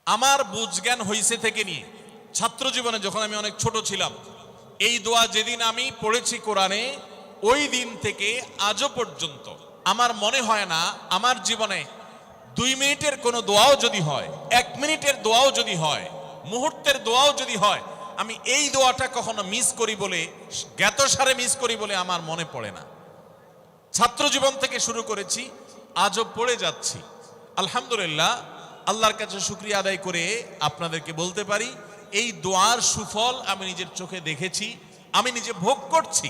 আমার বুঝজ্ঞান হইছে থেকে নিয়ে ছাত্র জীবনে যখন আমি অনেক ছোট ছিলাম, এই দোয়া যেদিন আমি পড়েছি কোরআনে, ওই দিন থেকে আজও পর্যন্ত আমার মনে হয় না আমার জীবনে 2 মিনিটের কোনো দোয়াও যদি হয়, 1 মিনিটের দোয়াও যদি হয়, মুহূর্তের দোয়াও যদি হয়, আমি এই দোয়াটা কখনো মিস করি বলে, জ্ঞাতসারে মিস করি বলে আমার মনে পড়ে না। ছাত্র জীবন থেকে শুরু করেছি, আজও পড়ে যাচ্ছি। আলহামদুলিল্লাহ, আল্লাহর কাছে শুকরিয়া আদায় করে আপনাদেরকে বলতে পারি, এই দোয়ার সুফল আমি নিজের চোখে দেখেছি, আমি নিজে ভোগ করছি।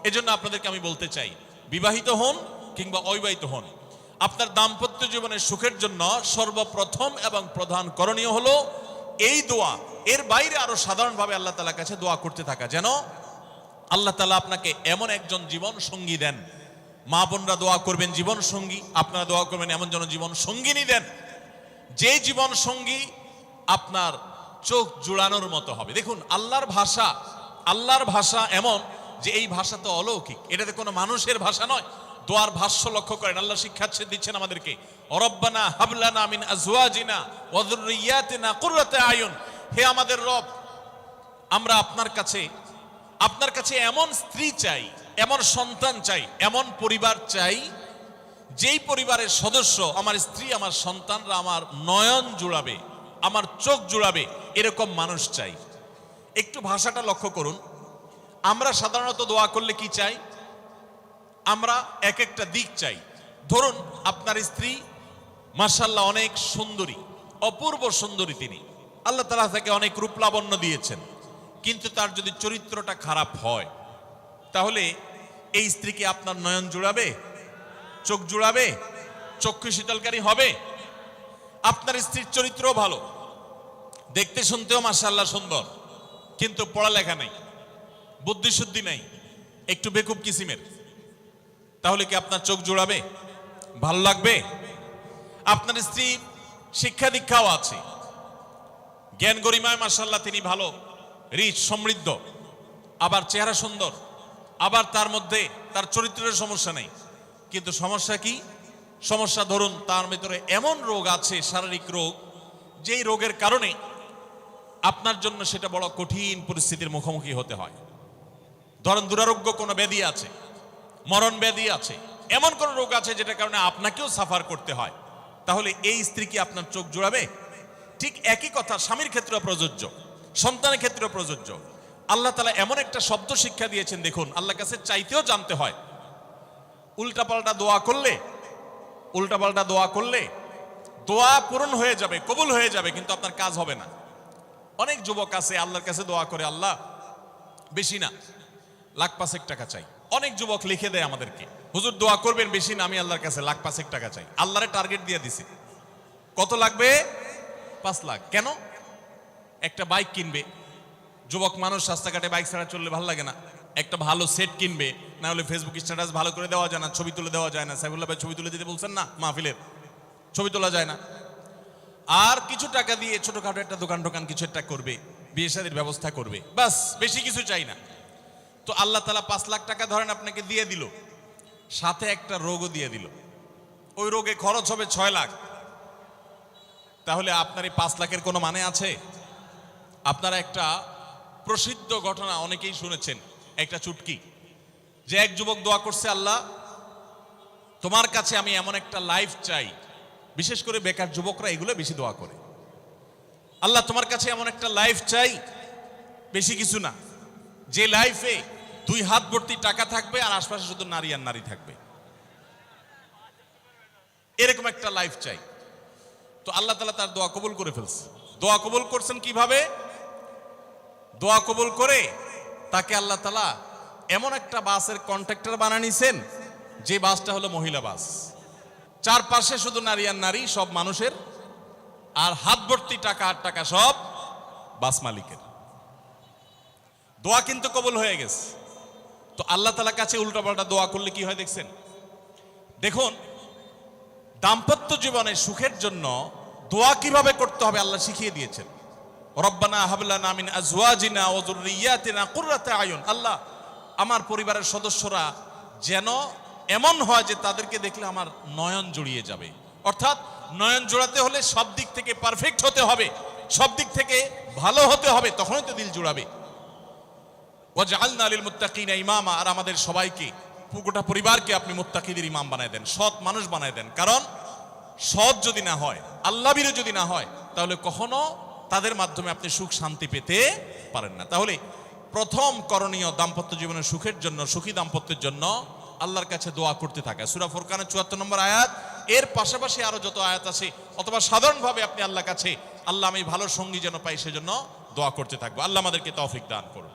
এজন্য আপনাদেরকে আমি বলতে চাই, বিবাহিত হন কিংবা অবিবাহিত হন, আপনার দাম্পত্য জীবনের সুখের জন্য সর্বপ্রথম এবং প্রধান করণীয় হলো এই দোয়া। এর বাইরে আরো সাধারণভাবে আল্লাহ তাআলার কাছে দোয়া করতে থাকা, যেন আল্লাহ তাআলা আপনাকে এমন একজন জীবন সঙ্গী দেন। মা বোনরা দোয়া করবেন জীবন সঙ্গী, আপনারা দোয়া করবেন এমন যেন জীবন সঙ্গিনী দেন, যে জীবন সঙ্গী আপনার চোখ জুড়ানোর মতো হবে। দেখুন, আল্লাহর ভাষা এমন যে এই ভাষা তো অলৌকিক, এটাতে কোনো মানুষের ভাষা নয়। দোয়ার ভাষ্য লক্ষ্য করেন, আল্লাহ শিক্ষা দিচ্ছেন আমাদেরকে, রব্বানা হাবলানা মিন আজওয়াজিনা ওয়া যুররিয়াতিনা কুররাতা আয়ুন। হে আমাদের রব, আমরা আপনার কাছে এমন স্ত্রী চাই, এমন সন্তান চাই, এমন পরিবার চাই, যেই পরিবারের সদস্য আমার স্ত্রী, আমার সন্তানরা আমার নয়ন জুড়াবে, আমার চোখ জুড়াবে, এরকম মানুষ চাই। একটু ভাষাটা লক্ষ্য করুন। আমরা সাধারণত দোয়া করলে কি চাই? আমরা এক একটা দিক চাই। ধরুন, আপনার স্ত্রী মাশাআল্লাহ অনেক সুন্দরী, অপূর্ব সুন্দরী, তিনি আল্লাহ তাআলা তাকে অনেক রূপ লাবণ্য দিয়েছেন, কিন্তু তার যদি চরিত্রটা খারাপ হয়, তাহলে এই স্ত্রীকে আপনার নয়ন জুড়াবে, চোখ জুড়াবে, চক্ষু শীতলকারী হবে? আপনার স্ত্রীর চরিত্রও ভালো, দেখতে শুনতেও মাশাআল্লাহ সুন্দর, কিন্তু পড়ালেখা নেই, বুদ্ধিশুদ্ধি নেই, একটু বেকুব কিসিমের, তাহলে কি আপনার চোখ জুড়াবে? ভালো লাগবে? আপনার স্ত্রী শিক্ষা দীক্ষাও আছে, জ্ঞান গরিমায় মাশাআল্লাহ তিনি ভালো, রিচ, সমৃদ্ধ, আবার চেহারা সুন্দর, আবার তার মধ্যে তার চরিত্রের সমস্যা নেই, কিন্তু সমস্যা কি? সমস্যা ধরুন তার ভিতরে এমন রোগ আছে, শারীরিক রোগ, যেই রোগের কারণে আপনার জন্য সেটা বড় কঠিন পরিস্থিতির মুখোমুখি হতে হয়। ধরেন দুরারোগ্য কোনো ব্যাধি আছে, মরণ ব্যাধি আছে, এমন কোন রোগ আছে যেটার কারণে আপনাকেও সাফার করতে হয়, তাহলে এই স্ত্রী কি আপনার চোখ জুড়াবে? ঠিক একই কথা স্বামীর ক্ষেত্রেও প্রযোজ্য, সন্তানের ক্ষেত্রেও প্রযোজ্য। আল্লাহ তাআলা এমন একটা শব্দ শিক্ষা দিয়েছেন, দেখুন, আল্লাহর কাছে চাইতেও জানতে হয়। উল্টাপাল্টা দোয়া করলে দোয়া পূরণ হয়ে যাবে, কবুল হয়ে যাবে, কিন্তু আপনার কাজ হবে না। অনেক যুবক আছে আল্লাহর কাছে দোয়া করে, আল্লাহ বেশি না, 1,05,000 টাকা চাই। অনেক যুবক লিখে দেয় আমাদেরকে, হুজুর দোয়া করবেন বেশি না, আমি আল্লাহর কাছে 1,05,000 টাকা চাই। আল্লাহরে টার্গেট দিয়ে দিছি, কত লাগবে? 5 লাখ। কেন? একটা বাইক কিনবে, যুবক মানুষ, রাস্তাঘাটে বাইক ছাড়া চললে ভালো লাগে না, একটা ভালো সেট কিনবে, না হলে ফেসবুক স্ট্যাটাস ভালো করে দেওয়া যায় না, ছবি তুলে দেওয়া যায় না। সাইফুল্লাহ ভাই ছবি তুলে দিতে বলছেন না, মাহফিলের ছবি তোলা যায় না। আর কিছু টাকা দিয়ে ছোটখাটো একটা দোকান কিছু একটা করবে, বিয়ে শাদীর ব্যবস্থা করবে, বাস, বেশি কিছু চাই না। তো আল্লাহ তাআলা 5 লাখ টাকা ধরেন আপনাকে দিয়ে দিল, সাথে একটা রোগও দিয়ে দিল, ওই রোগে খরচ হবে 6 লাখ। তাহলে আপনার এই 5 লাখের কোনো মানে আছে? আপনারা একটা প্রসিদ্ধ ঘটনা অনেকেই শুনেছেন, একটা চুটকি, যে এক যুবক দোয়া করছে, আল্লাহ তোমার কাছে আমি এমন একটা লাইফ চাই, বিশেষ করে বেকার যুবকরা এগুলো বেশি দোয়া করে, আল্লাহ তোমার কাছে এমন একটা লাইফ চাই, বেশি কিছু না, যে লাইফে 2 হাত ভর্তি টাকা থাকবে আর আশপাশে শুধু নারী আর নারী থাকবে, এরকম একটা লাইফ চাই। তো আল্লাহ তাআলা তার দোয়া কবুল করে ফেলছে। দোয়া কবুল করছেন কিভাবে? দোয়া কবুল করে তাকে আল্লাহ তাআলা এমন একটা বাসের কন্ট্রাক্টর বানিয়ে নিছেন, যে বাসটা হলো মহিলা বাস, চারপাশে শুধু নারী আর নারী, সব মানুষের, আর হাত ভর্তি টাকা আর টাকা সব বাস মালিকের। দোয়া কিন্তু কবুল হয়ে গেছে। তো আল্লাহ তাআলার কাছে উল্টাপাল্টা দোয়া করলে কি হয় দেখছেন? দেখুন, দাম্পত্য জীবনে সুখের জন্য দোয়া কিভাবে করতে হবে আল্লাহ শিখিয়ে দিয়েছেন। রব্বানা হাবলানা মিন আজওয়াজিনা ওয়া যুররিয়াতিনা কুররাতা আয়ুন। আল্লাহ, আমার পরিবারের সদস্যরা যেন এমন হয় যে তাদেরকে দেখলে আমার নয়ন জুড়িয়ে যাবে, অর্থাৎ নয়ন জোড়াতে হলে সব দিক থেকে পারফেক্ট হতে হবে, সব দিক থেকে ভালো হতে হবে, তখনই তো দিল জোড়াবে। ওয়াজআলনা লিল মুত্তাকিনা ইমামা, আর আমাদের সবাইকে, গোটা পরিবারকে আপনি মুত্তাকিদের ইমাম বানায় দেন, সৎ মানুষ বানায় দেন। কারণ সৎ যদি না হয়, আল্লাহ ভীরু যদি না হয়, তাহলে কখনো তাদের মাধ্যমে আপনি সুখ শান্তি পেতে পারেন না। তাহলে প্রথম করণীয় দাম্পত্য জীবনের সুখের জন্য, সুখী দাম্পত্যের জন্য আল্লাহর কাছে দোয়া করতে থাকে। সূরা ফুরকানের ৭৪ নম্বর আয়াত, এর পাশাপাশি আরো যত আয়াত আছে, অথবা সাধারণভাবে আপনি আল্লাহর কাছে, আল্লাহ আমি ভালো সঙ্গী যেন পাই সেজন্য দোয়া করতে থাকবো। আল্লাহ আমাদেরকে তৌফিক দান করুন।